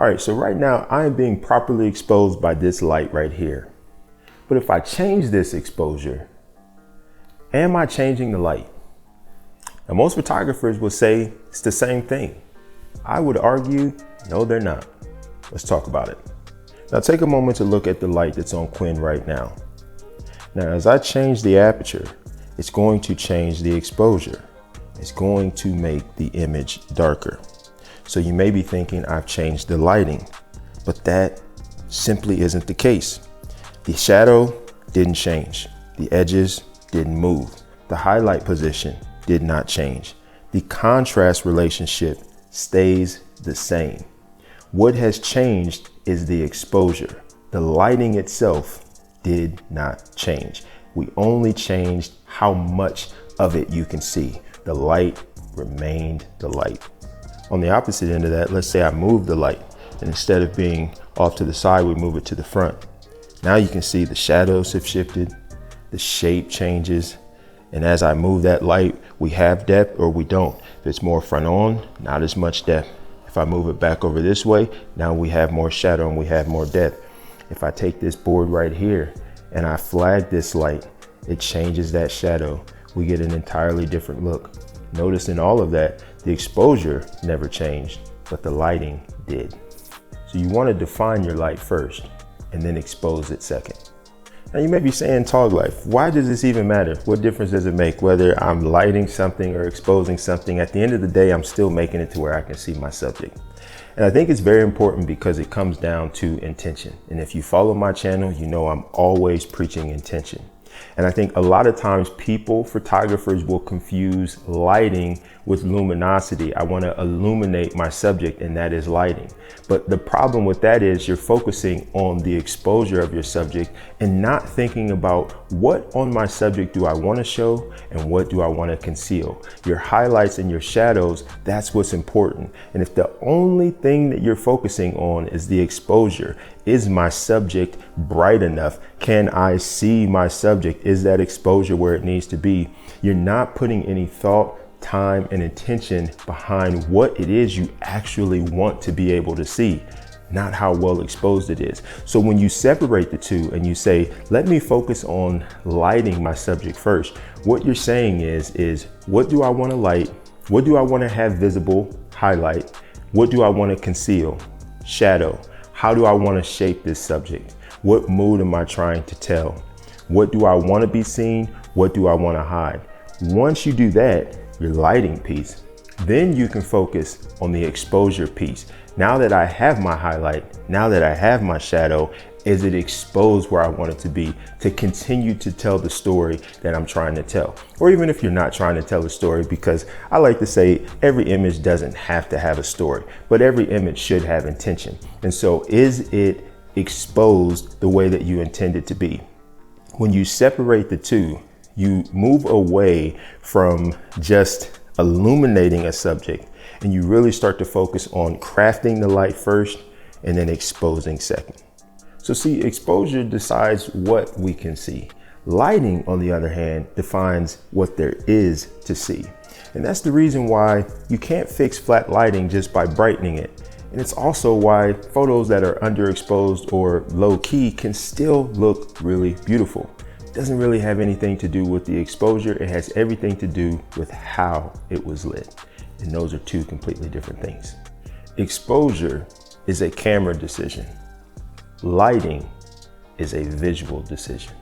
All right, so right now I am being properly exposed by this light right here. But if I change this exposure, am I changing the light? Now, most photographers will say it's the same thing. I would argue, no, they're not. Let's talk about it. Now take a moment to look at the light that's on Quinn right now. Now, as I change the aperture, it's going to change the exposure. It's going to make the image darker. So you may be thinking I've changed the lighting, but that simply isn't the case. The shadow didn't change. The edges didn't move. The highlight position did not change. The contrast relationship stays the same. What has changed is the exposure. The lighting itself did not change. We only changed how much of it you can see. The light remained the light. On the opposite end of that, let's say I move the light, and instead of being off to the side, we move it to the front. Now you can see the shadows have shifted, the shape changes, and as I move that light, we have depth or we don't. If it's more front on, not as much depth. If I move it back over this way, now we have more shadow and we have more depth. If I take this board right here and I flag this light, it changes that shadow. We get an entirely different look. Notice in all of that, the exposure never changed, but the lighting did. So you want to define your light first and then expose it second. Now you may be saying, Toglife, why does this even matter? What difference does it make whether I'm lighting something or exposing something? At the end of the day, I'm still making it to where I can see my subject. And I think it's very important because it comes down to intention. And if you follow my channel, you know I'm always preaching intention. And I think a lot of times photographers will confuse lighting with luminosity. I want to illuminate my subject, and that is lighting. But the problem with that is you're focusing on the exposure of your subject and not thinking about what on my subject do I want to show and what do I want to conceal. Your highlights and your shadows, that's what's important. And if the only thing that you're focusing on is the exposure, is my subject bright enough? Can I see my subject? Is that exposure where it needs to be? You're not putting any thought, time, and intention behind what it is you actually want to be able to see, not how well exposed it is. So when you separate the two and you say, let me focus on lighting my subject first, what you're saying is what do I want to light? What do I want to have visible? Highlight. What do I want to conceal? Shadow. How do I want to shape this subject? What mood am I trying to tell? What do I want to be seen? What do I want to hide? Once you do that, your lighting piece, then you can focus on the exposure piece. Now that I have my highlight, now that I have my shadow, is it exposed where I want it to be to continue to tell the story that I'm trying to tell? Or even if you're not trying to tell a story, because I like to say every image doesn't have to have a story, but every image should have intention. And so is it exposed the way that you intend it to be? When you separate the two, you move away from just illuminating a subject and you really start to focus on crafting the light first and then exposing second. So see, exposure decides what we can see. Lighting, on the other hand, defines what there is to see. And that's the reason why you can't fix flat lighting just by brightening it. And it's also why photos that are underexposed or low key can still look really beautiful. It doesn't really have anything to do with the exposure. It has everything to do with how it was lit. And those are two completely different things. Exposure is a camera decision. Lighting is a visual decision.